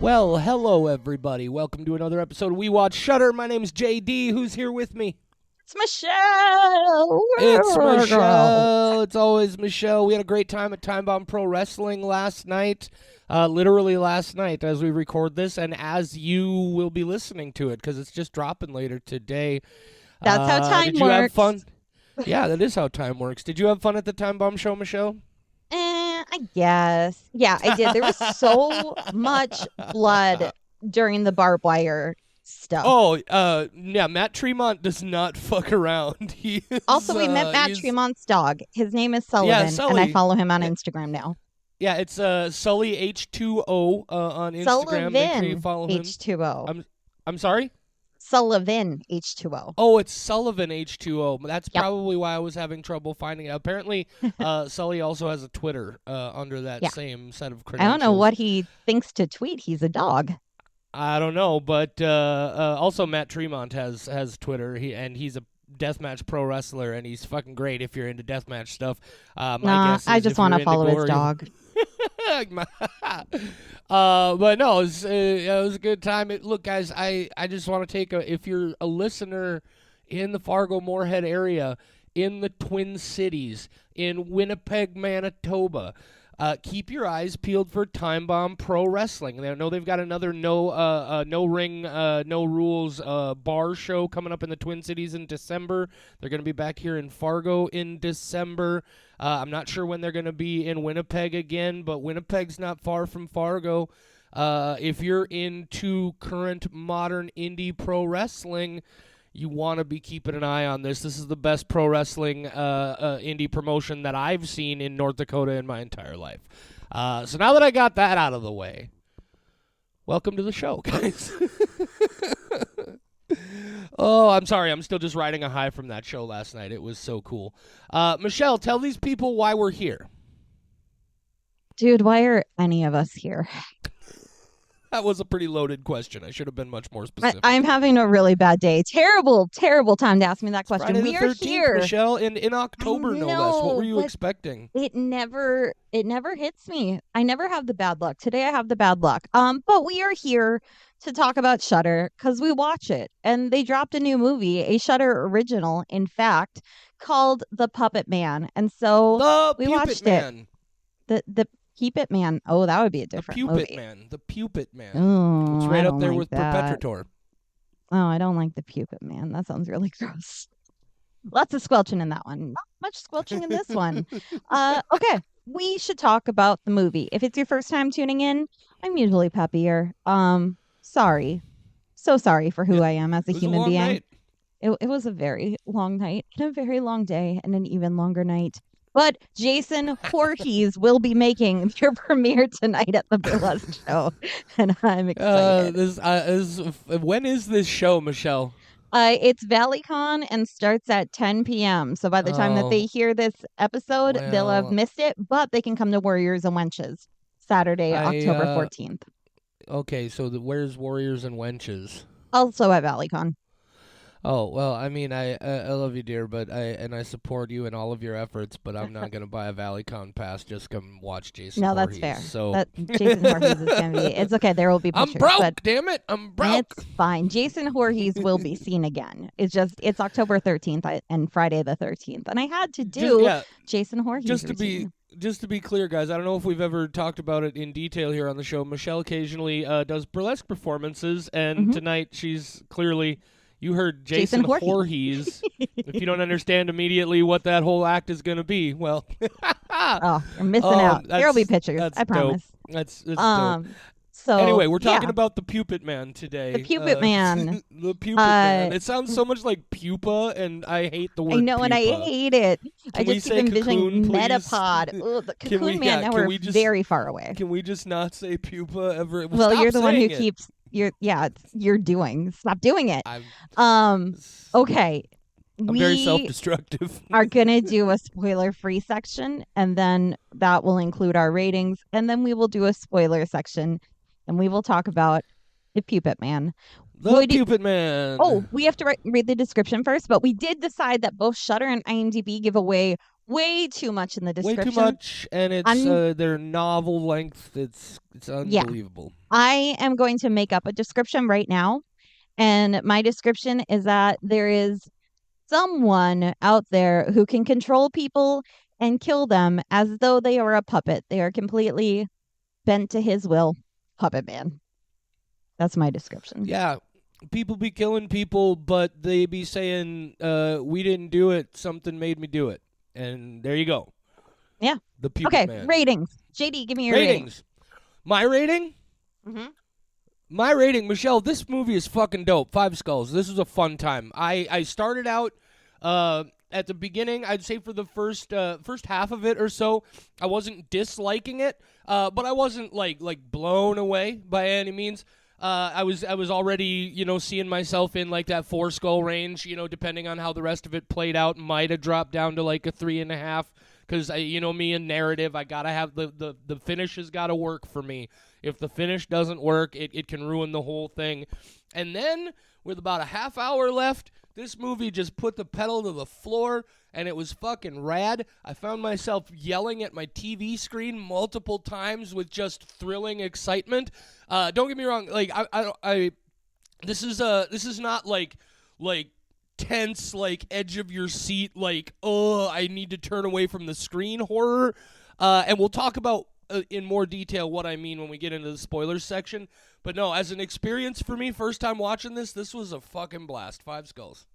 Well, hello everybody. Welcome to another episode of We Watch Shudder. My name's JD. Who's here with me? It's Michelle. It's Michelle. It's always Michelle. We had a great time at Time Bomb Pro Wrestling last night. Literally last night as we record this and as you will be listening to it because it's just dropping later today. That's how time did works. You have fun? Yeah, that is how time works. Did you have fun at the Time Bomb show, Michelle? I guess. Yeah, I did. There was so much blood during the barbed wire stuff. Oh, yeah, Matt Tremont does not fuck around. Also, we met Matt Tremont's dog. His name is Sullivan, Yeah, Sully. and I follow him on Instagram now. Yeah, it's Sully H2O on Instagram. Sullivan Make sure you follow him. H2O. I'm sorry? Sullivan H2O. Oh, it's Sullivan H2O. That's Yep. probably why I was having trouble finding it. Apparently, Sully also has a Twitter under that same set of credentials. I don't know what he thinks to tweet. He's a dog. I don't know, but also Matt Tremont has Twitter. He's a deathmatch pro wrestler, and he's fucking great if you're into deathmatch stuff. My guess is I just want to follow his dog. But no, it was a good time. Look, guys, I just want to take if you're a listener in the Fargo-Moorhead area, in the Twin Cities, in Winnipeg, Manitoba, keep your eyes peeled for Time Bomb Pro Wrestling. I know they've got another no ring, no rules bar show coming up in the Twin Cities in December. They're going to be back here in Fargo in December. I'm not sure when they're going to be in Winnipeg again, but Winnipeg's not far from Fargo. If you're into current modern indie pro wrestling, you want to be keeping an eye on this. This is the best pro wrestling indie promotion that I've seen in North Dakota in my entire life. So now that I got that out of the way, welcome to the show, guys. Oh, I'm sorry. I'm still just riding a high from that show last night. It was so cool. Michelle, tell these people why we're here. Dude, why are any of us here? That was a pretty loaded question. I should have been much more specific. I'm having a really bad day. Terrible, terrible time to ask me that question. Friday We the are 13th, here, Michelle, in October, no less. What were you but expecting? it never hits me. I never have the bad luck. Today I have the bad luck. But we are here to talk about Shudder because we watch it, and they dropped a new movie, a Shudder original, in fact, called The Puppetman, and so we watched it. The Keep It Man. Oh, that would be a different movie. The Puppetman. Oh, It's right I up there don't with like that. Perpetrator. Oh, I don't like the Puppetman. That sounds really gross. Lots of squelching in that one. Not much squelching in this one. Okay, we should talk about the movie. If it's your first time tuning in, I'm usually peppier. Sorry. So sorry for who I am as a It was a human long being. night. It was a very long night and a very long day and an even longer night. But Jason Voorhees will be making their premiere tonight at the Burlesque show, and I'm excited. When is this show, Michelle? It's ValleyCon and starts at 10 p.m. So by the time that they hear this episode, they'll have missed it, but they can come to Warriors and Wenches Saturday, October 14th. Okay, so where's Warriors and Wenches? Also at ValleyCon. Oh, well, I mean, I love you, dear, but I support you in all of your efforts, but I'm not going to buy a ValleyCon pass. Just come watch Jason No, Voorhees. that's fair. So Jason Voorhees is going to be... It's okay. There will be pictures. I'm broke, but damn it. I'm broke. It's fine. Jason Voorhees will be seen again. It's October 13th and Friday the 13th. And I had to do Jason Voorhees Just to be clear, guys, I don't know if we've ever talked about it in detail here on the show. Michelle occasionally does burlesque performances, and tonight she's clearly... You heard Jason Voorhees. If you don't understand immediately what that whole act is going to be, well... Oh, you're missing out. There will be pictures, I promise. That's dope. So, anyway, we're talking about the Puppetman today. The Puppetman. The Puppetman. It sounds so much like pupa, and I hate the word I know, pupa. and I hate it. I we just keep say envisioning cocoon, Metapod. Ugh, the Cocoon Man, now we're very far away. Can we just not say pupa ever? Well, you're the one who it. keeps... You're doing. Stop doing it. Okay. I'm very self-destructive. Are going to do a spoiler-free section, and then that will include our ratings, and then we will do a spoiler section, and we will talk about the Puppetman. Puppetman. Oh, we have to read the description first, but we did decide that both Shudder and IMDb give away way too much in the Way too description. much, and it's I'm their novel length. It's Yeah, unbelievable. I am going to make up a description right now, and my description is that there is someone out there who can control people and kill them as though they are a puppet. They are completely bent to his will. Puppet Man. That's my description. Yeah, people be killing people, but they be saying, "We didn't do it. Something made me do it." And there you go, Yeah. the Puppet Okay. Man. Ratings. JD, give me your rating. Ratings. My rating. Mm-hmm. My rating, Michelle, this movie is fucking dope. 5 skulls. This was a fun time. I started out at the beginning, I'd say for the first half of it or so, I wasn't disliking it, but I wasn't like blown away by any means. I was already, seeing myself in like that 4 skull range, depending on how the rest of it played out, might have dropped down to like a 3.5. Because me and narrative, I gotta have the finish has gotta work for me. If the finish doesn't work, it can ruin the whole thing. And then, with about a half hour left, this movie just put the pedal to the floor, and it was fucking rad. I found myself yelling at my TV screen multiple times with just thrilling excitement. Don't get me wrong, like this is not like tense, like edge of your seat, like, oh, I need to turn away from the screen horror. And we'll talk about in more detail what I mean when we get into the spoilers section. But no, as an experience for me, first time watching this was a fucking blast. 5 skulls.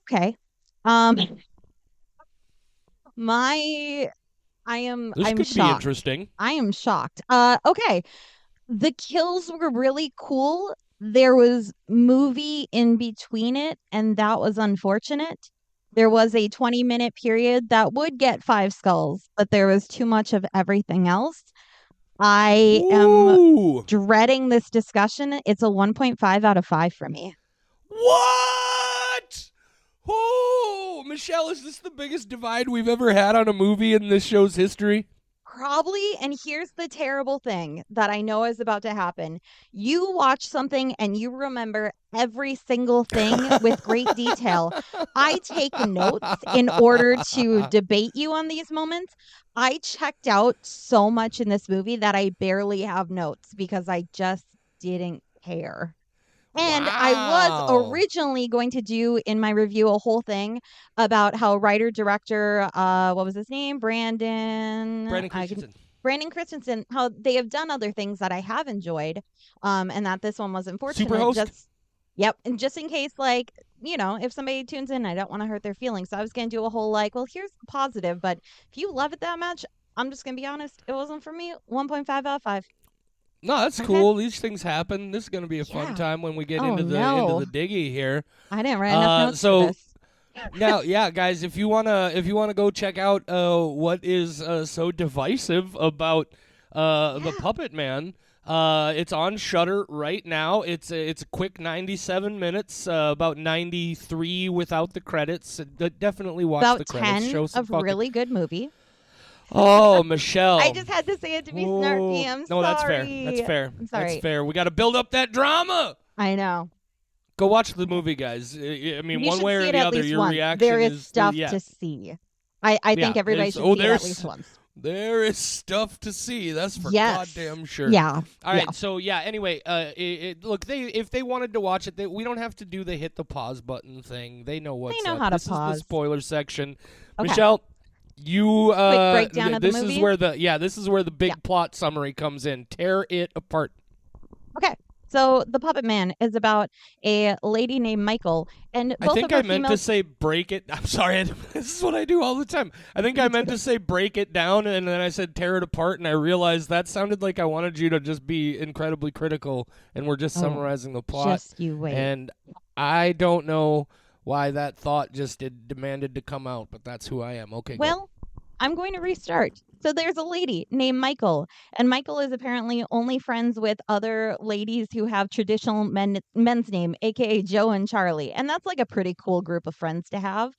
Okay. My This I'm could be shocked. interesting. I am shocked. Okay. The kills were really cool. There was movie in between it, and that was unfortunate. There was a 20-minute period that would get 5 skulls, but there was too much of everything else. I am Ooh. dreading this discussion. It's a 1.5 out of 5 for me. What? Oh, Michelle, is this the biggest divide we've ever had on a movie in this show's history? Probably, and here's the terrible thing that I know is about to happen. You watch something and you remember every single thing with great detail. I take notes in order to debate you on these moments. I checked out so much in this movie that I barely have notes because I just didn't care. And I was Wow. originally going to do in my review a whole thing about how writer director, what was his name, Brandon Christensen. Brandon Christensen, how they have done other things that I have enjoyed, and that this one was unfortunate. Superhost? Yep, and just in case, like, if somebody tunes in, I don't want to hurt their feelings, so I was going to do a whole like, well, here's the positive, but if you love it that much, I'm just going to be honest, it wasn't for me. 1.5 out of 5. No, that's Okay. cool. These things happen. This is going to be a fun Yeah. time when we get Oh, into the no. diggy here. I didn't write enough notes so for this. now, yeah, guys, if you wanna go check out what is so divisive about the Puppet Man, it's on Shudder right now. It's a quick 97 minutes, about 93 without the credits. Definitely watch About the credits. 10 Show some of fucking. really good movie. Oh, Michelle. I just had to say it to be snarky. I'm no, sorry. that's fair. That's fair. I'm sorry. That's fair. We got to build up that drama. I know. Go watch the movie, guys. I mean, You one should way see or it the at other, least your once. reaction There is is stuff yeah. to see. I think everybody should see it at least once. There is stuff to see. That's for Yes. goddamn sure. Yeah. All right. Yeah. So yeah. Anyway, look, if they wanted to watch it, we don't have to do the hit the pause button thing. They know what's They know up. how to This pause. is the spoiler section. Okay. Michelle, you Quick breakdown of the this movie? is where the big Yeah. plot summary comes in. Tear it apart. Okay. So the Puppet Man is about a lady named Michael, and I both think of her I meant to females. say break it. I'm sorry. This is what I do all the time. I think I meant to say break it down, and then I said tear it apart, and I realized that sounded like I wanted you to just be incredibly critical, and we're just Oh, summarizing the plot. Just you wait. And I don't know why that thought just demanded to come out, but that's who I am. Okay, go. Well, I'm going to restart. So there's a lady named Michael, and Michael is apparently only friends with other ladies who have traditional men's name, aka Joe and Charlie. And that's like a pretty cool group of friends to have.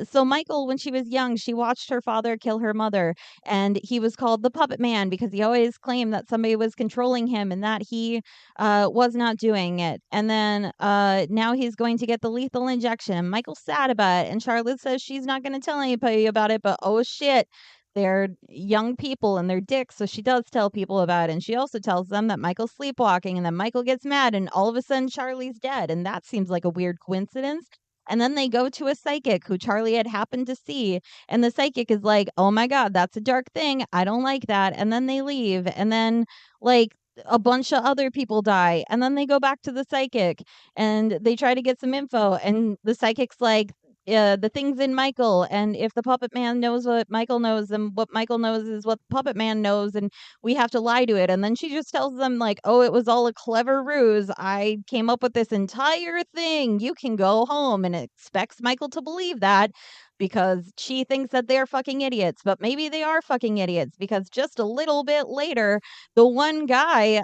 So Michael, when she was young, she watched her father kill her mother, and he was called the Puppet Man because he always claimed that somebody was controlling him and that he was not doing it. And then now he's going to get the lethal injection. Michael's sad about it, and Charlotte says she's not going to tell anybody about it, but oh shit, they're young people and they're dicks, so she does tell people about it. And she also tells them that Michael's sleepwalking, and then Michael gets mad, and all of a sudden Charlie's dead. And that seems like a weird coincidence. And then they go to a psychic who Charlie had happened to see. And the psychic is like, oh my God, that's a dark thing. I don't like that. And then they leave. And then, like, a bunch of other people die. And then they go back to the psychic and they try to get some info. And the psychic's like, the thing's in Michael. And if the puppet man knows what Michael knows, then what Michael knows is what the puppet man knows. And we have to lie to it. And then she just tells them, like, oh, it was all a clever ruse. I came up with this entire thing. You can go home, and expects Michael to believe that because she thinks that they're fucking idiots. But maybe they are fucking idiots because just a little bit later, the one guy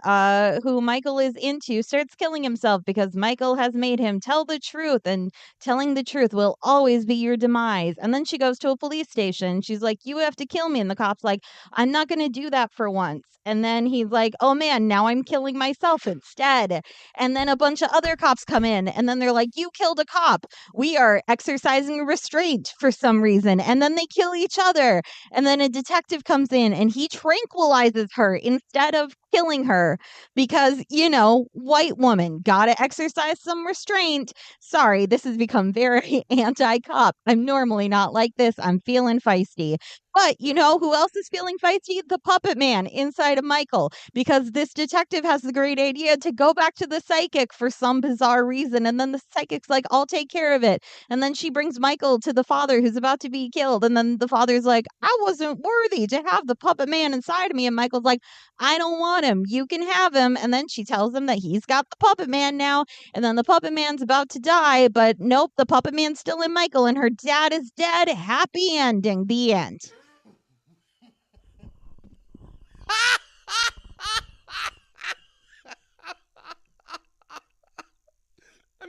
who Michael is into starts killing himself because Michael has made him tell the truth, and telling the truth will always be your demise. And then she goes to a police station. She's like, you have to kill me. And the cop's like, I'm not going to do that for once. And then he's like, oh man, now I'm killing myself instead. And then a bunch of other cops come in, and then they're like, you killed a cop. We are exercising restraint for some reason. And then they kill each other. And then a detective comes in and he tranquilizes her instead of killing her because, you know, white woman, gotta exercise some restraint. Sorry, this has become very anti-cop. I'm normally not like this. I'm feeling feisty. But you know who else is feeling feisty? The puppet man inside of Michael, because this detective has the great idea to go back to the psychic for some bizarre reason. And then the psychic's like, I'll take care of it. And then she brings Michael to the father who's about to be killed. And then the father's like, I wasn't worthy to have the puppet man inside of me. And Michael's like, I don't want him. You can have him. And then she tells him that he's got the puppet man now. And then the puppet man's about to die. But nope, the puppet man's still in Michael. And her dad is dead. Happy ending. The end.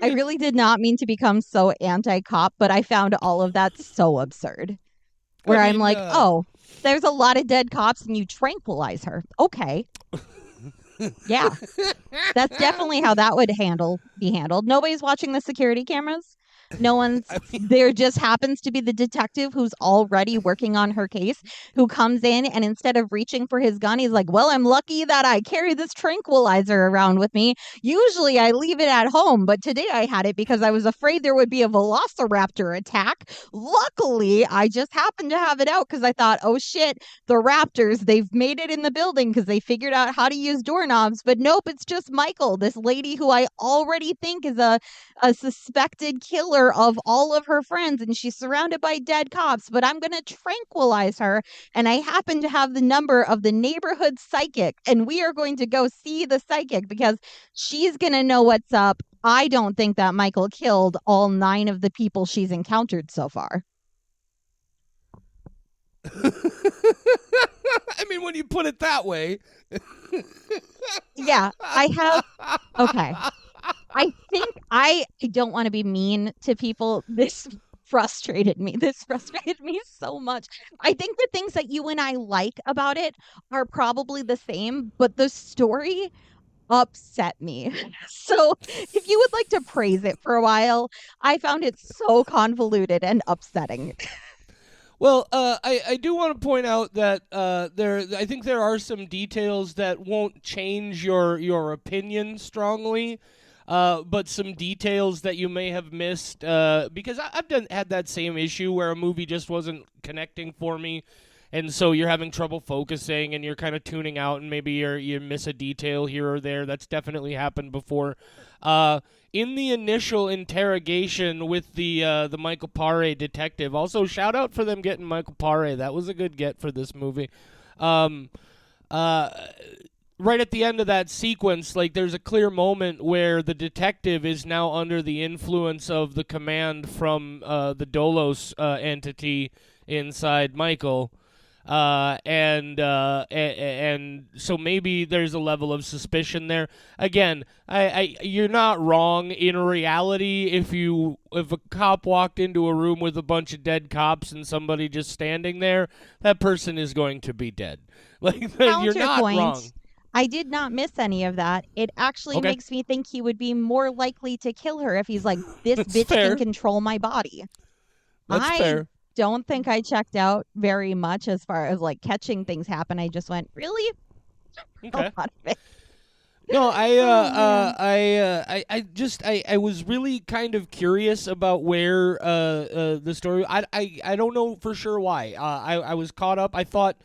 I I mean, really did not mean to become so anti-cop, but I found all of that so absurd. I Where I'm mean, like, oh, there's a lot of dead cops and you tranquilize her. Okay. Yeah. That's definitely how that would be handled. Nobody's watching the security cameras. No one's I mean, there. Just happens to be the detective who's already working on her case, who comes in, and instead of reaching for his gun, he's like, well, I'm lucky that I carry this tranquilizer around with me. Usually I leave it at home, but today I had it because I was afraid there would be a velociraptor attack. Luckily, I just happened to have it out because I thought, oh shit, the raptors, they've made it in the building because they figured out how to use doorknobs. But nope, it's just Michael, this lady who I already think is a suspected killer of all of her friends, and she's surrounded by dead cops. But I'm going to tranquilize her, and I happen to have the number of the neighborhood psychic, and we are going to go see the psychic because she's going to know what's up. I don't think that Michael killed all 9 of the people she's encountered so far. I mean, when you put it that way. Yeah, I have. Okay. I think I don't want to be mean to people. This frustrated me. This frustrated me so much. I think the things that you and I like about it are probably the same, but the story upset me. So if you would like to praise it for a while, I found it so convoluted and upsetting. Well, I do want to point out that I think there are some details that won't change your opinion strongly, but some details that you may have missed because I've had that same issue where a movie just wasn't connecting for me, and so you're having trouble focusing and you're kind of tuning out, and maybe you miss a detail here or there. That's definitely happened before. In the initial interrogation with the Michael Paré detective, also shout out for them getting Michael Paré. That was a good get for this movie. Um, right at the end of that sequence, like there's a clear moment where the detective is now under the influence of the command from the Dolos entity inside Michael. And so maybe there's a level of suspicion there. Again, you're not wrong. In reality, if a cop walked into a room with a bunch of dead cops and somebody just standing there, that person is going to be dead. Like, you're not wrong. Counterpoint. I did not miss any of that. It actually Okay, makes me think he would be more likely to kill her if he's like, this that's bitch can fair. control my body. That's I fair. don't think I checked out very much as far as like catching things happen. I just went, really? A Okay. lot of it. No, Oh man. I was really kind of curious about where the story. I don't know for sure why. I was caught up. I thought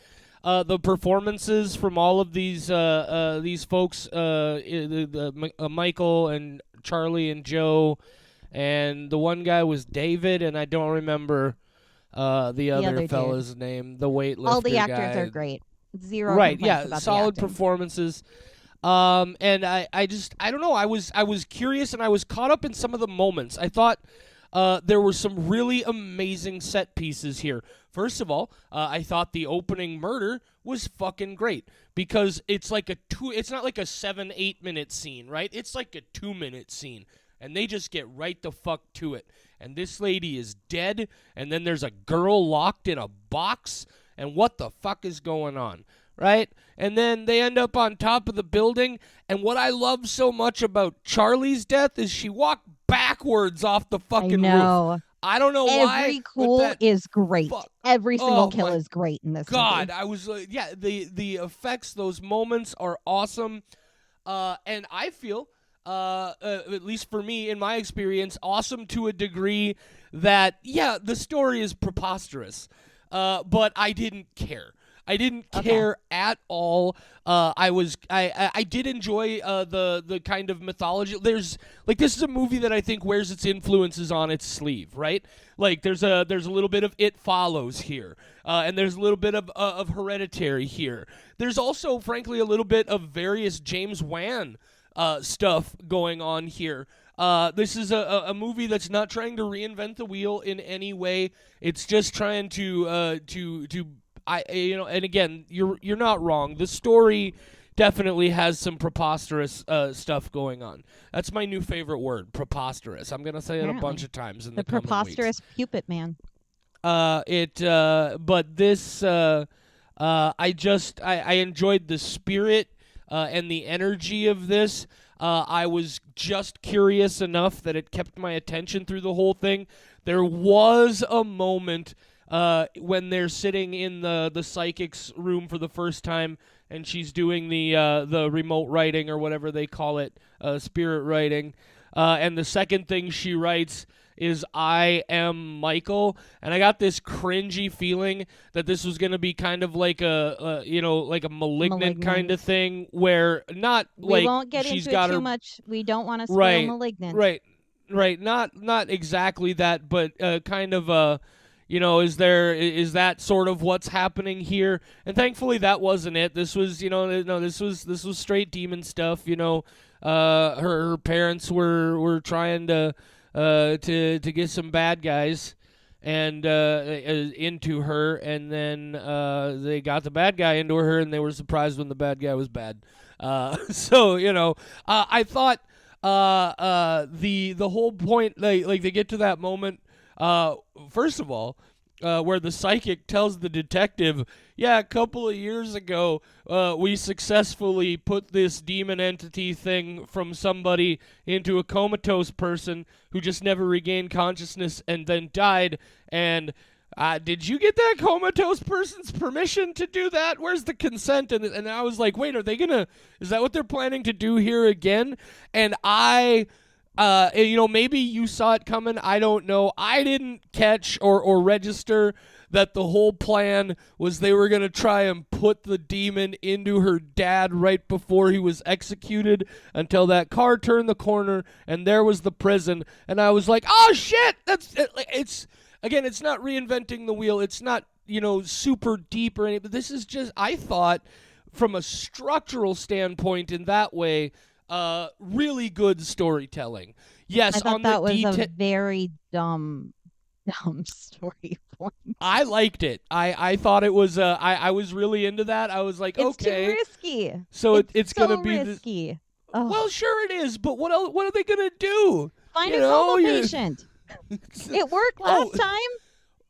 the performances from all of these folks, Michael and Charlie and Joe, and the one guy was David, and I don't remember the The other other dude. fella's name, the All the weightlifter actors are guy. great. Zero Right, complaints yeah, about the solid acting. performances. And I don't know. I was curious, and I was caught up in some of the moments. I thought there were some really amazing set pieces here. First of all, I thought the opening murder was fucking great because it's like a two. It's not like a 7-8 minute scene, right? It's like a 2 minute scene, and they just get right the fuck to it. And this lady is dead, and then there's a girl locked in a box, and what the fuck is going on? Right? And then they end up on top of the building. And what I love so much about Charlie's death is she walked backwards off the I fucking roof. know. I don't know why, Every but cool that is great. fuck. Every single Oh kill my is great in this God, movie. I was yeah. The effects, those moments are awesome. And I feel, at least for me, in my experience, awesome to a degree that, yeah, the story is preposterous, but I didn't care. I didn't Okay. care at all. I did enjoy the kind of mythology. There's like this is a movie that I think wears its influences on its sleeve, right? Like there's a little bit of It Follows here, and there's a little bit of Hereditary here. There's also, frankly, a little bit of various James Wan stuff going on here. This is a movie that's not trying to reinvent the wheel in any way. It's just trying to and again, you're not wrong. The story definitely has some preposterous stuff going on. That's my new favorite word, preposterous. I'm gonna say it a bunch Apparently. of times in The the coming weeks. preposterous Puppetman. But this, I enjoyed the spirit and the energy of this. I was just curious enough that it kept my attention through the whole thing. There was a moment when they're sitting in the psychic's room for the first time, and she's doing the remote writing or whatever they call it, spirit writing. And the second thing she writes is "I am Michael," and I got this cringy feeling that this was gonna be kind of like like a malignant kind Malignant. of thing, where not We like won't get she's into it got too her much. We don't want to spoil right, Malignant. right, right. Not exactly that, but kind of is that sort of what's happening here? And thankfully that wasn't it. This was no, this was straight demon stuff. Her parents were trying to get some bad guys and into her, and then they got the bad guy into her, and they were surprised when the bad guy was bad. So I thought the whole point, like they get to that moment. First of all, where the psychic tells the detective, yeah, a couple of years ago, we successfully put this demon entity thing from somebody into a comatose person who just never regained consciousness and then died. And did you get that comatose person's permission to do that? Where's the consent? And I was like, wait, is that what they're planning to do here again? And maybe you saw it coming. I don't know. I didn't catch or register that the whole plan was they were going to try and put the demon into her dad right before he was executed until that car turned the corner and there was the prison. And I was like, oh, shit. It's not reinventing the wheel. It's not, super deep or anything. But this is just, I thought, from a structural standpoint in that way, really good storytelling. I Yes, thought on the that was a detail. very dumb dumb story point. I liked it. I thought it was I was really into that. I was like, It's too okay, risky. so It's it's gonna so be the risky. well, Oh, sure it is, but what else, what are they gonna do? find You a know, coma you patient. It worked oh last time.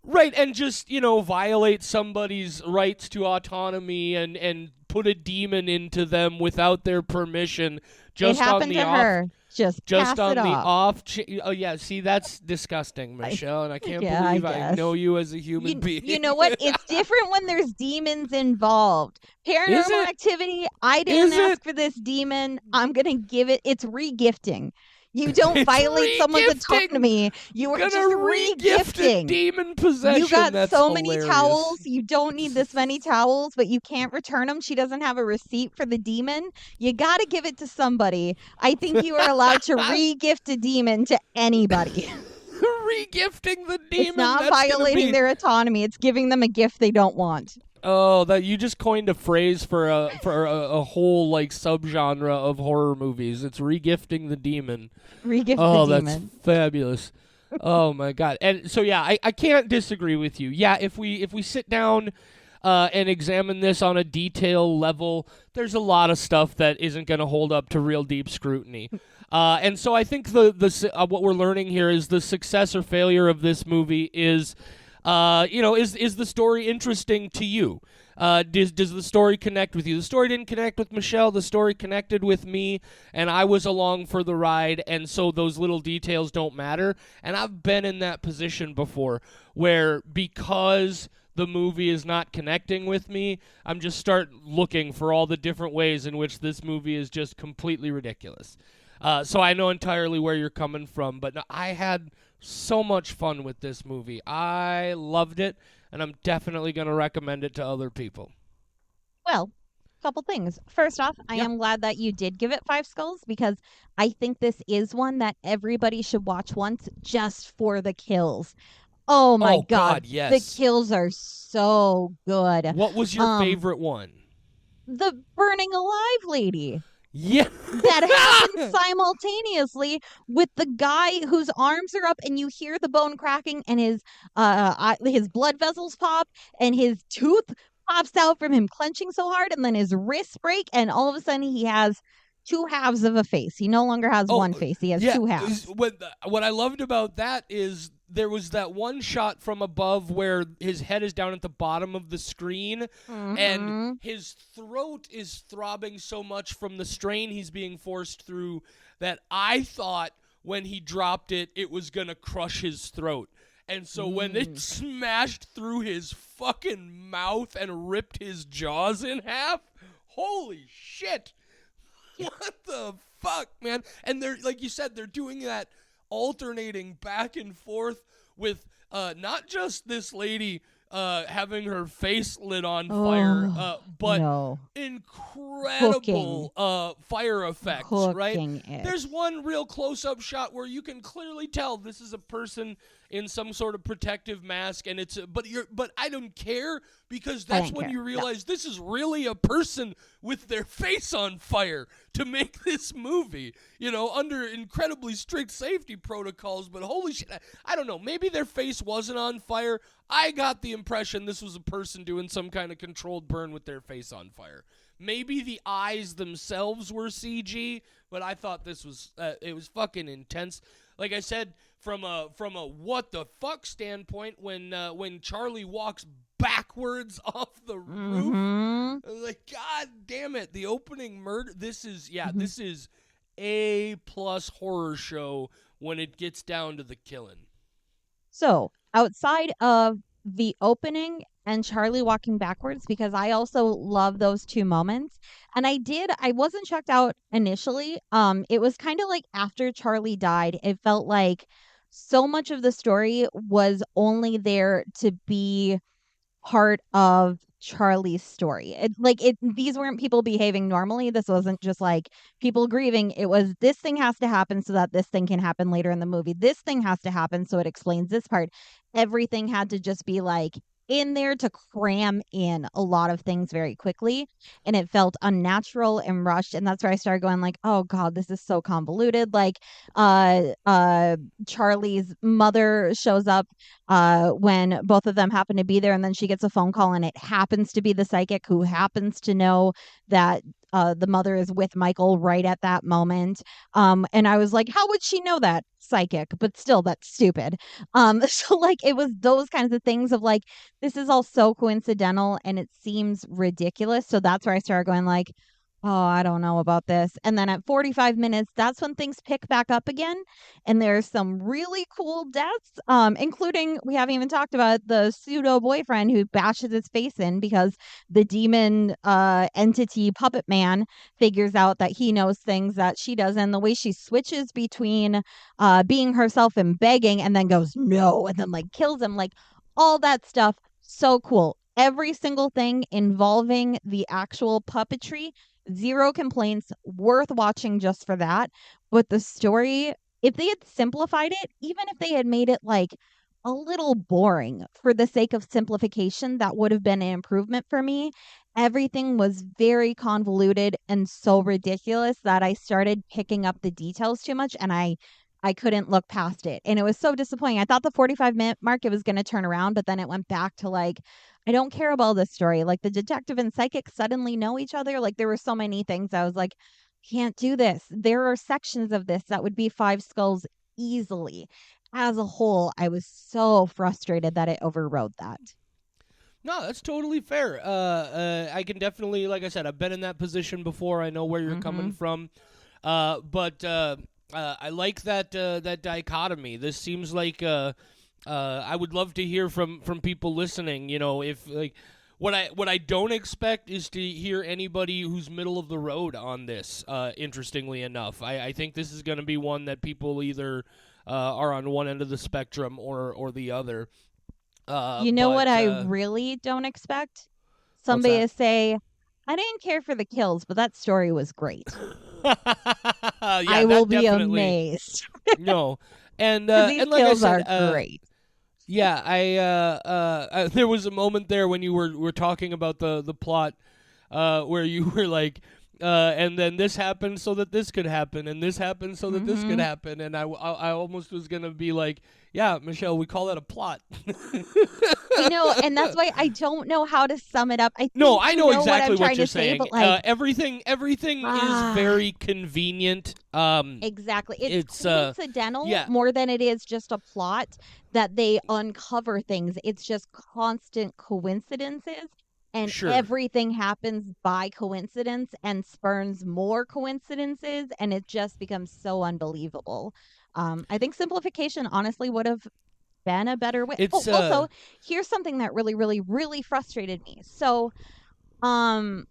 right, and just violate somebody's rights to autonomy and put a demon into them without their permission, It just on happened the to off her. Just just pass it on the off. off. Oh yeah, see that's disgusting, I, Michelle, and I can't yeah, I believe I guess. know you as a human You being. know what? It's different when there's demons involved. Is Paranormal it? activity. I didn't Is it? ask for this demon. I'm gonna give it. It's regifting. You don't It's violate someone's regifting. autonomy. You are Gonna just regift a regifting. demon You possession. got That's so many hilarious. towels. You don't need this many towels, but you can't return them. She doesn't have a receipt for the demon. You got to give it to somebody. I think you are allowed to re-gift a demon to anybody. Regifting the It's demon. not That's gonna violating be. their autonomy. It's giving them a gift they don't want. Oh, that you just coined a phrase for a whole like subgenre of horror movies. It's regifting the demon. Re-gift the Oh, that's demon. fabulous. Oh my god. And so yeah, I can't disagree with you. Yeah, if we sit down and examine this on a detail level, there's a lot of stuff that isn't going to hold up to real deep scrutiny. And so I think what we're learning here is the success or failure of this movie is, is the story interesting to you? Does the story connect with you? The story didn't connect with Michelle. The story connected with me, and I was along for the ride, and so those little details don't matter. And I've been in that position before where because the movie is not connecting with me, I'm just start looking for all the different ways in which this movie is just completely ridiculous. So I know entirely where you're coming from, but no, I had so much fun with this movie. I loved it, and I'm definitely going to recommend it to other people. Well, couple things. First off, I Yeah. am glad that you did give it 5 skulls because I think this is one that everybody should watch once just for the kills. Oh my Oh god, God, the yes. kills are so good. What was your Um, favorite one? the burning alive lady Yeah. that happens simultaneously with the guy whose arms are up and you hear the bone cracking and his blood vessels pop and his tooth pops out from him clenching so hard and then his wrists break and all of a sudden he has two halves of a face. He no longer has Oh, one face. He has yeah. two halves. What I loved about that is there was that one shot from above where his head is down at the bottom of the screen, and Mm-hmm. his throat is throbbing so much from the strain he's being forced through that I thought when he dropped it, it was gonna crush his throat. And so when it Mm. smashed through his fucking mouth and ripped his jaws in half, holy shit! What the fuck, man? And they're like you said, they're doing that alternating back and forth with not just this lady having her face lit on fire, Oh, but no. Cooking. incredible fire effects, right? Cooking it. There's one real close-up shot where you can clearly tell this is a person in some sort of protective mask, and but I don't care because I that's didn't when care. you No. realize this is really a person with their face on fire to make this movie, under incredibly strict safety protocols. But holy shit, I don't know, maybe their face wasn't on fire. I got the impression this was a person doing some kind of controlled burn with their face on fire. Maybe the eyes themselves were CG, but I thought this was it was fucking intense. Like I said, from a what the fuck standpoint, when Charlie walks backwards off the roof, Mm-hmm. I was like, God damn it, the opening murder. This is Mm-hmm. this is A+ horror show when it gets down to the killing. So, outside of the opening and Charlie walking backwards, because I also love those two moments. And I wasn't checked out initially. It was kind of like after Charlie died, it felt like so much of the story was only there to be part of Charlie's story. These weren't people behaving normally. This wasn't just like people grieving. It was this thing has to happen so that this thing can happen later in the movie. This thing has to happen so it explains this part. Everything had to just be like in there to cram in a lot of things very quickly, and it felt unnatural and rushed, and that's where I started going like, oh god, this is so convoluted. Like uh uh Charlie's mother shows up when both of them happen to be there, and then she gets a phone call and it happens to be the psychic who happens to know that the mother is with Michael right at that moment. And I was like, how would she know that? Psychic, but still, that's stupid. So like it was those kinds of things of like, this is all so coincidental and it seems ridiculous. So that's where I started going like, oh, I don't know about this. And then at 45 minutes, that's when things pick back up again. And there's some really cool deaths, including we haven't even talked about the pseudo boyfriend who bashes his face in because the demon entity puppet man figures out that he knows things that she doesn't. The way she switches between being herself and begging and then goes no and then like kills him, like all that stuff, so cool. Every single thing involving the actual puppetry, zero complaints, worth watching just for that. But the story, if they had simplified it, even if they had made it like a little boring for the sake of simplification, that would have been an improvement for me. Everything was very convoluted and so ridiculous that I started picking up the details too much, and I couldn't look past it. And it was so disappointing. I thought the 45-minute mark it was going to turn around, but then it went back to like, I don't care about this story. Like the detective and psychic suddenly know each other. Like there were so many things I was like, can't do this. There are sections of this that would be Five Skulls easily. As a whole, I was so frustrated that it overrode that. No, that's totally fair. I can definitely, like I said, I've been in that position before. I know where you're coming Mm-hmm. from. But I like that dichotomy. This seems like I would love to hear from people listening. You know, if like what I don't expect is to hear anybody who's middle of the road on this. Interestingly enough, I think this is going to be one that people either are on one end of the spectrum or the other. You know what But I really don't expect? what's Somebody that? to say, I didn't care for the kills, but that story was great. Yeah, I will that be definitely amazed no. because these And like I kills said, are great. yeah, there was a moment there when you were talking about the plot, where you were like, and then this happened so that this could happen, and this happened so that this could Mm-hmm. happen, and I almost was gonna be like, yeah, Michelle, we call that a plot. And that's why I don't know how to sum it up. I No, think I you know know what I'm exactly what trying you're to say, saying. but like, Everything is ah, very convenient. exactly. It's It's coincidental yeah, more than it is just a plot that they uncover things. It's just constant coincidences, and sure. everything happens by coincidence and spurns more coincidences, and it just becomes so unbelievable. I think simplification honestly would have been a better way. Oh, It's also, here's something that really, really, really frustrated me. So, um,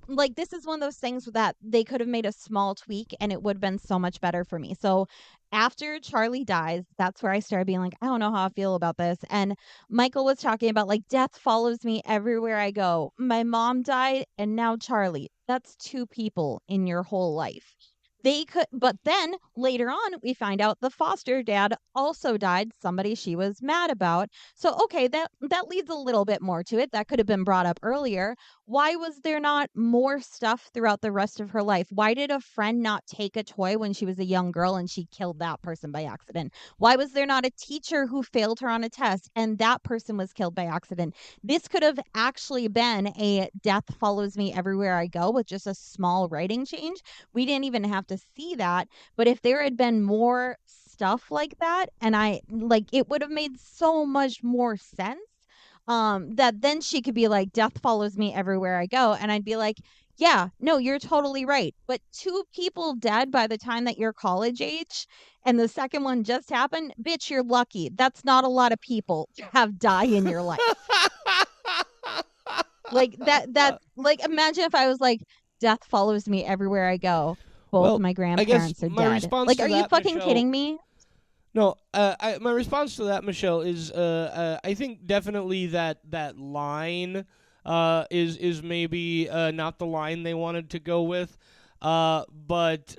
like this is one of those things that they could have made a small tweak and it would have been so much better for me. So after Charlie dies, that's where I started being like, I don't know how I feel about this. And Michael was talking about like death follows me everywhere I go. My mom died and now Charlie. That's two people in your whole life. They could, but then later on, we find out the foster dad also died, somebody she was mad about. So okay, that leads a little bit more to it. That could have been brought up earlier. Why was there not more stuff throughout the rest of her life? Why did a friend not take a toy when she was a young girl and she killed that person by accident? Why was there not a teacher who failed her on a test and that person was killed by accident? This could have actually been a death follows me everywhere I go with just a small writing change. We didn't even have to see that. But if there had been more stuff like that, and I like it would have made so much more sense, that then she could be like death follows me everywhere I go, and I'd be like, yeah, no, you're totally right, but two people dead by the time that you're college age and the second one just happened, bitch, you're lucky. That's not a lot of people to have die in your life. Like that like imagine if I was like death follows me everywhere I go, both well, my I guess grandparents are my dead. response Like, to are you that, fucking Michelle. kidding me? No, my response to that, Michelle, is I think definitely that line is maybe not the line they wanted to go with. But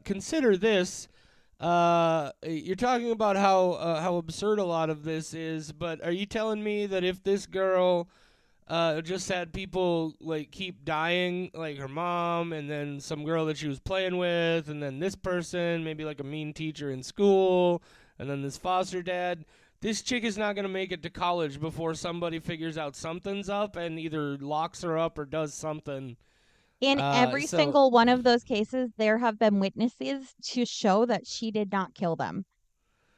consider this. You're talking about how absurd a lot of this is, but are you telling me that if this girl just had people like keep dying, like her mom, and then some girl that she was playing with, and then this person, maybe like a mean teacher in school, and then this foster dad. This chick is not gonna make it to college before somebody figures out something's up and either locks her up or does something. In every So single one of those cases, there have been witnesses to show that she did not kill them.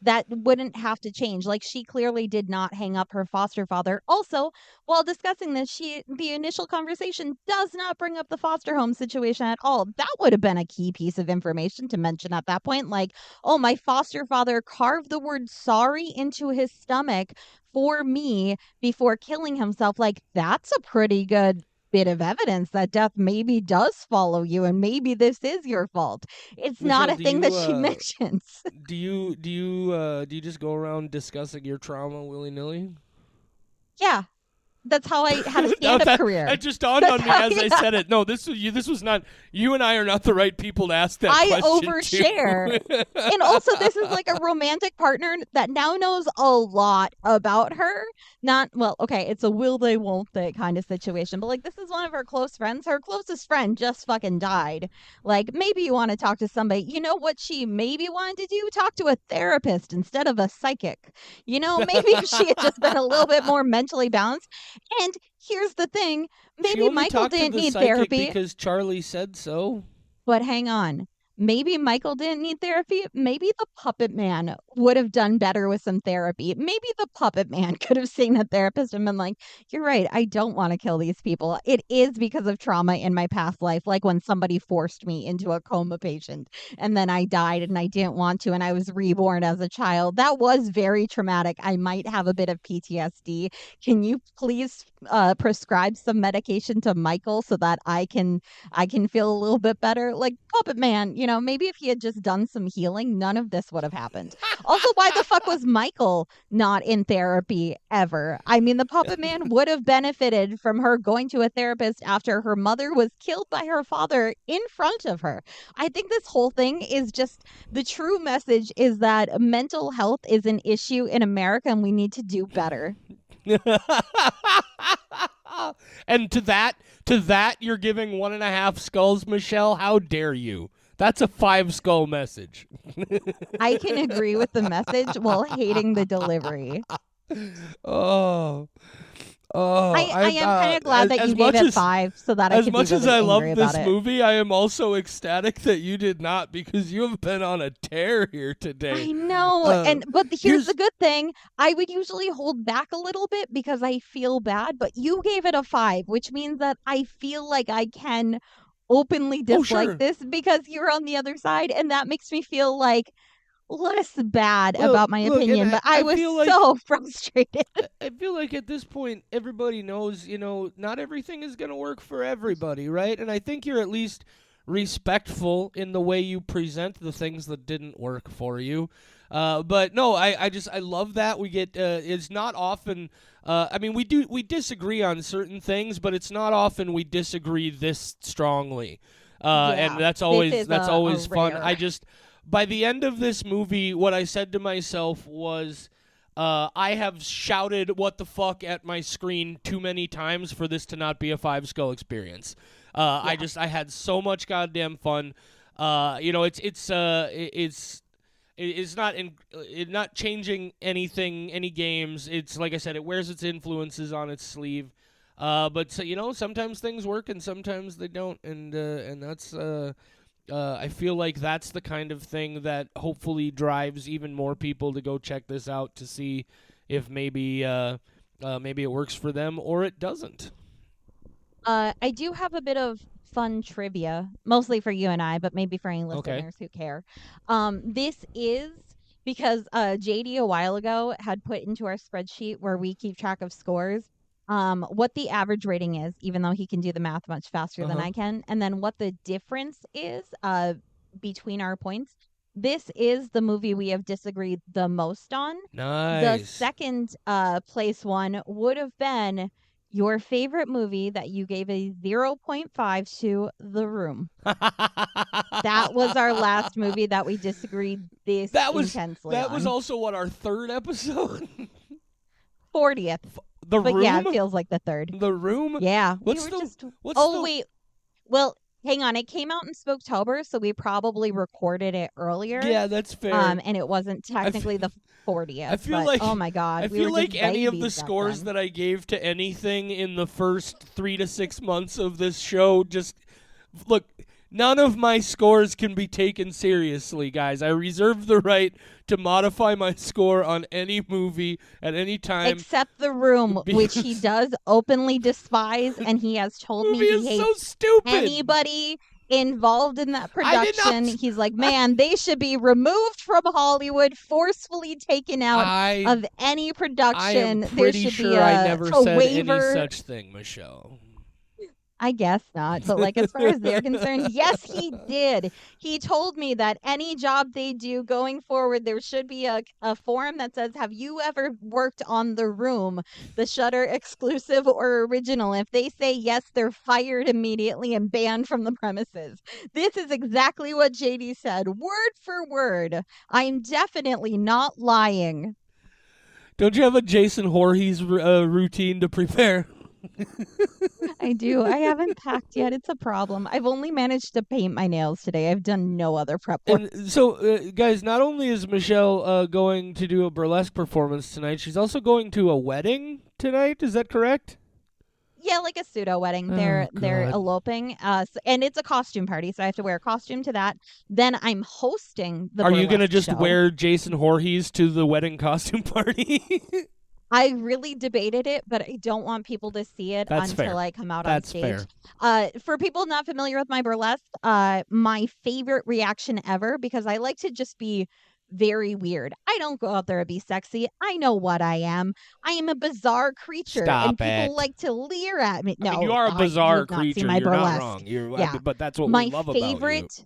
That wouldn't have to change. Like, she clearly did not hang up her foster father. Also, while discussing this, the initial conversation does not bring up the foster home situation at all. That would have been a key piece of information to mention at that point. Like, oh, my foster father carved the word sorry into his stomach for me before killing himself. Like, that's a pretty good bit of evidence that death maybe does follow you and maybe this is your fault. It's not Michelle, a thing that she mentions. do you just go around discussing your trauma willy nilly? Yeah, that's how I had a No, stand-up career. that just dawned That's on me how as I yeah, said it. No, this was you. This was not you and I are not the right people to ask that I question to. overshare. And also, this is like a romantic partner that now knows a lot about her. Not, well, okay, it's a will they, won't they kind of situation, but like, this is one of her close friends. Her closest friend just fucking died. Like, maybe you want to talk to somebody. You know what she maybe wanted to do? Talk to a therapist instead of a psychic. Maybe if she had just been a little bit more mentally balanced. And here's the thing, She maybe only Michael talked to didn't the need psychic therapy. because Charlie said so. But hang on. Maybe Michael didn't need therapy. Maybe the puppet man would have done better with some therapy. Maybe the puppet man could have seen a therapist and been like, you're right. I don't want to kill these people. It is because of trauma in my past life, like when somebody forced me into a coma patient and then I died and I didn't want to and I was reborn as a child. That was very traumatic. I might have a bit of PTSD. Can you please prescribe some medication to Michael so that I can feel a little bit better. Like Puppet Man, maybe if he had just done some healing, none of this would have happened. Also, why the fuck was Michael not in therapy ever? I mean, the Puppet Man would have benefited from her going to a therapist after her mother was killed by her father in front of her. I think this whole thing is just the true message is that mental health is an issue in America and we need to do better. And to that, you're giving 1.5 skulls, Michelle. How dare you? That's a 5 skull message. I can agree with the message while hating the delivery. Oh, oh! I am kind of glad that you as gave much it 5 so that I as could be much as really I angry love about this it. movie, I am also ecstatic that you did not because you have been on a tear here today. I know. Uh, But here's the here's good thing. I would usually hold back a little bit because I feel bad, but you gave it a 5, which means that I feel like I can openly oh dislike sure. this because you're on the other side and that makes me feel like less bad Well, about my look, and opinion, but I I was feel like so frustrated. I feel like at this point everybody knows, not everything is going to work for everybody, right? And I think you're at least respectful in the way you present the things that didn't work for you. But no, I love that we get. It's not often. I mean, we disagree on certain things, but it's not often we disagree this strongly. And Yeah, that's this always is that's a always fun. rare. I just by the end of this movie, what I said to myself was I have shouted "what the fuck" at my screen too many times for this to not be a 5 skull experience. Yeah. I had so much goddamn fun. It's not changing anything, any games. It's like I said, it wears its influences on its sleeve. But so, sometimes things work and sometimes they don't, and that's I feel like that's the kind of thing that hopefully drives even more people to go check this out to see if maybe it works for them or it doesn't. I do have a bit of fun trivia, mostly for you and I, but maybe for any Okay. listeners who care. This is because JD a while ago had put into our spreadsheet where we keep track of scores, what the average rating is, even though he can do the math much faster Uh than huh. I can, and then what the difference is between our points. This is the movie we have disagreed the most on. The Nice. second place one would have been Your favorite movie that you gave a 0.5 to, The Room. That was our last movie that we disagreed this that was intensely that was on. also what, our third episode. 40th. The But yeah, it Room. feels like the third. The Room. Yeah, we What's were the just. what's Oh the wait, well, hang on. It came out in Spooktober, so we probably recorded it earlier. Yeah, that's fair. And it wasn't I f- technically the I 40th. feel But like oh my god, I we were feel just like any of the babies back scores then. that I gave to anything in the first 3 to 6 months of this show, just look, none of my scores can be taken seriously, guys. I reserve the right to modify my score on any movie at any time. Except The Room, which he because does openly despise, and he has told movie me he is so hates stupid. anybody involved in that I did production. not. He's like, man, they should be removed from Hollywood, forcefully taken out I of any I am production. There pretty should be sure I never a said any waiver. such thing, Michelle. I guess not, but like as far as they're concerned, yes, he did. He told me that any job they do going forward, there should be a form that says, have you ever worked on The Room, the Shudder exclusive or original? If they say yes, they're fired immediately and banned from the premises. This is exactly what JD said, word for word. I'm definitely not lying. Don't you have a Jason Voorhees routine to prepare? I do. I haven't packed yet. It's a problem. I've only managed to paint my nails today. I've done no other prep work. And so, guys, not only is Michelle going to do a burlesque performance tonight, she's also going to a wedding tonight. Is that correct? Yeah, like a pseudo wedding. Oh, They're God. eloping. And it's a costume party, so I have to wear a costume to that. Then I'm hosting the Are you going to burlesque just show. wear Jason Voorhees to the wedding costume party? I really debated it, but I don't want people to see it That's until fair. I come out That's on fair. stage. For people not familiar with my burlesque, my favorite reaction ever, because I like to just be very weird. I don't go out there to be sexy. I know what I am. I am a bizarre creature, and Stop people it. like to leer at me. I No, mean, you are a you bizarre have not seen creature. my You're not burlesque. wrong. Yeah, But that's what we my love about you. favorite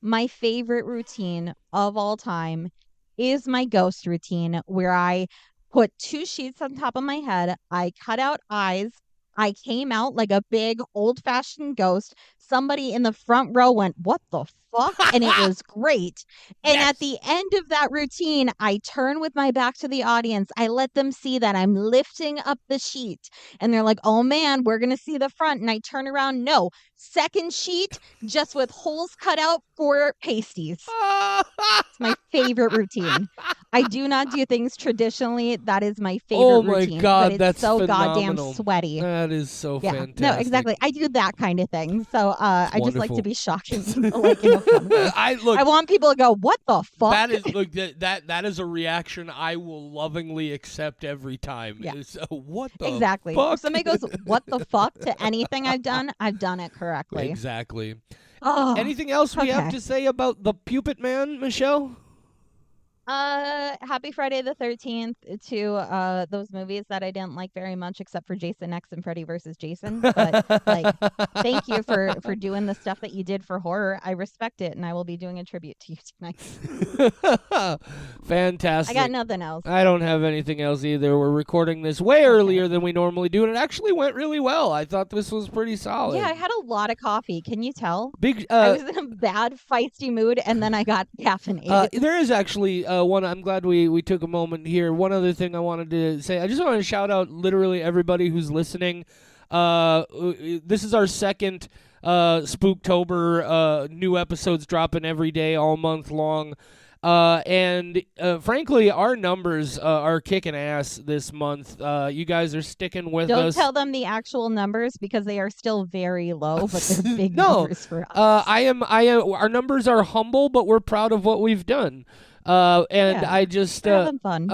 my favorite routine of all time is my ghost routine, where I put two sheets on top of my head. I cut out eyes. I came out like a big old fashioned ghost. Somebody in the front row went, "What the fuck?" And it was great. And at Yes. the end of that routine, I turn with my back to the audience. I let them see that I'm lifting up the sheet. And they're like, "Oh man, we're going to see the front." And I turn around. No, second sheet, just with holes cut out for pasties. It's my favorite routine. I do not do things traditionally. That is my favorite Oh my routine. God, But it's that's so goddamn phenomenal. sweaty. That is so Yeah, fantastic. no, exactly. I do that kind of thing. So I just like wonderful. to be shocking people, like in a fun way. I look. I want people to go, "What the fuck?" That is look that is a reaction I will lovingly accept every time. Yeah. Is, what the Exactly. fuck? If somebody goes, "What the fuck?" to anything I've done it correctly. Exactly. Oh, Anything else we have okay. to say about the Puppetman, Michelle? Happy Friday the 13th to those movies that I didn't like very much, except for Jason X and Freddy versus Jason. But like, thank you for doing the stuff that you did for horror. I respect it, and I will be doing a tribute to you tonight. Fantastic. I got nothing else. I don't have anything else either. We're recording this way earlier than we normally do, and it actually went really well. I thought this was pretty solid. Yeah, I had a lot of coffee. Can you tell? Big. I was in a bad, feisty mood, and then I got caffeinated. There is actually one. I'm glad we took a moment here. One other thing I wanted to say. I just want to shout out literally everybody who's listening. This is our second Spooktober. New episodes dropping every day, all month long. And frankly, our numbers are kicking ass this month. You guys are sticking with Don't us. tell them the actual numbers because they are still very low, but they're big No, numbers for us. I am. Our numbers are humble, but we're proud of what we've done. And Yeah, I just, we're having fun.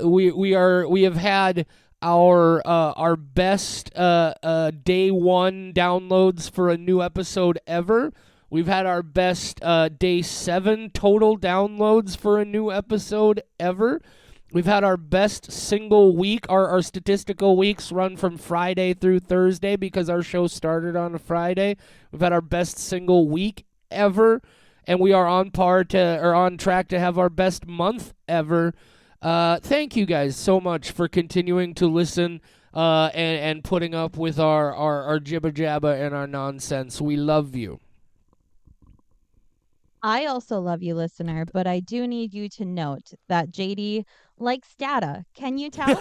we have had our best day one downloads for a new episode ever. We've had our best day 7 total downloads for a new episode ever. We've had our best single week. Our statistical weeks run from Friday through Thursday because our show started on a Friday. We've had our best single week ever, and we are on track to have our best month ever. Thank you guys so much for continuing to listen and putting up with our jibba jabba and our nonsense. We love you. I also love you, listener, but I do need you to note that JD likes data. Can you tell?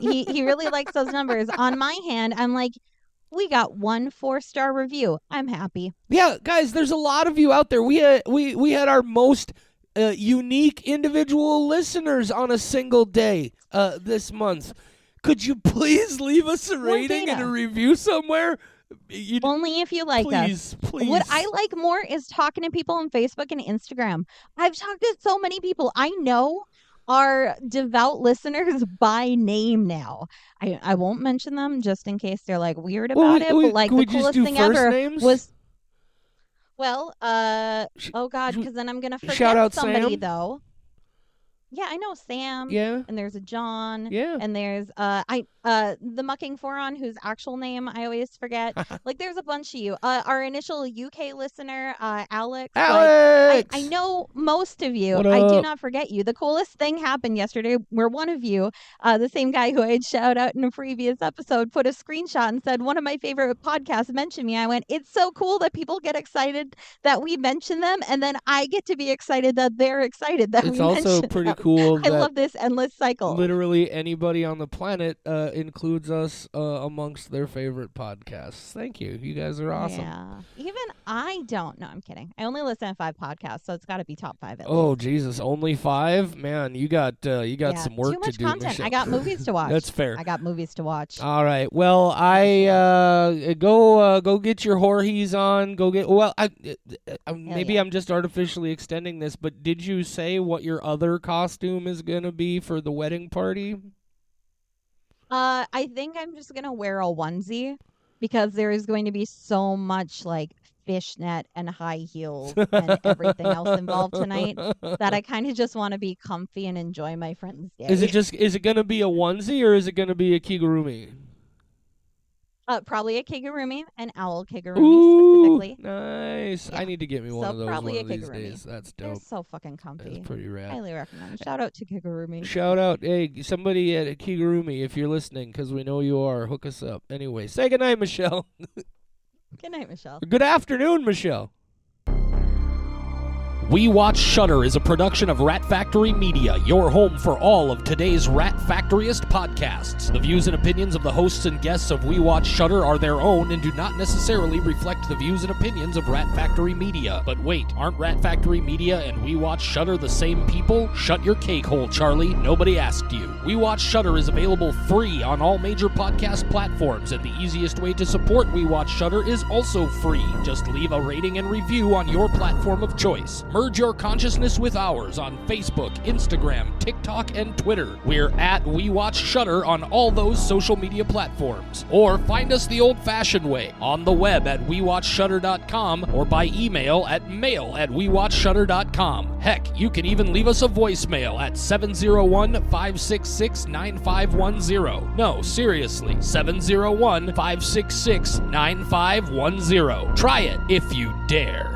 He really likes those numbers. On my hand, I'm like, we got 1 4-star review. I'm happy. Yeah, guys, there's a lot of you out there. We had our most unique individual listeners on a single day this month. Could you please leave us a rating and a review somewhere? Only if you like us. Please. What I like more is talking to people on Facebook and Instagram. I've talked to so many people I know are devout listeners by name now. I won't mention them just in case they're like weird about it. But like the coolest thing ever was. Well, oh God, because then I'm gonna forget shout out somebody Sam? though. Yeah, I know Sam. Yeah. And there's a John. Yeah. And there's the mucking foron whose actual name I always forget. Like there's a bunch of you. Our initial UK listener, Alex. Alex! I know most of you. What I do up? not forget you. The coolest thing happened yesterday where one of you, the same guy who I had shout out in a previous episode, put a screenshot and said, one of my favorite podcasts mentioned me. I went, it's so cool that people get excited that we mention them. And then I get to be excited that they're excited that we mention them. It's also pretty cool. I love this endless cycle. Literally anybody on the planet includes us amongst their favorite podcasts. Thank you. You guys are awesome. Yeah. Even I don't. No, I'm kidding. I only listen to 5 podcasts, so it's got to be top 5 at Oh least. Jesus, only 5? Man, you got some work Too much to do. content. Michelle. I got movies to watch. That's fair. I got movies to watch. All right. Well, I go get your Jorge's on. Go get. Well, maybe I'm just artificially extending this, but did you say what your other costume is gonna be for the wedding party? I think I'm just gonna wear a onesie because there is going to be so much like fishnet and high heels and everything else involved tonight that I kind of just want to be comfy and enjoy my friend's day. Is it gonna be a onesie or is it gonna be a kigurumi? Probably a kigurumi, an owl kigurumi specifically. Nice. Yeah. I need to get me one of those probably one of a these kigurumi. days. That's dope. They're so fucking comfy. That's pretty rad. Highly recommend. Shout out to kigurumi. Shout out, hey, somebody at Kigurumi, if you're listening, because we know you are. Hook us up. Anyway, say goodnight, Michelle. Good night, Michelle. Good afternoon, Michelle. We Watch Shudder is a production of Rat Factory Media, your home for all of today's Rat Factoryist podcasts. The views and opinions of the hosts and guests of We Watch Shudder are their own and do not necessarily reflect the views and opinions of Rat Factory Media. But wait, aren't Rat Factory Media and We Watch Shudder the same people? Shut your cake hole, Charlie. Nobody asked you. We Watch Shudder is available free on all major podcast platforms, and the easiest way to support We Watch Shudder is also free. Just leave a rating and review on your platform of choice. Merge your consciousness with ours on Facebook, Instagram, TikTok, and Twitter. We're at We Watch Shudder on all those social media platforms. Or find us the old-fashioned way, on the web at WeWatchShudder.com or by email at mail@WeWatchShudder.com. Heck, you can even leave us a voicemail at 701-566-9510. No, seriously, 701-566-9510. Try it if you dare.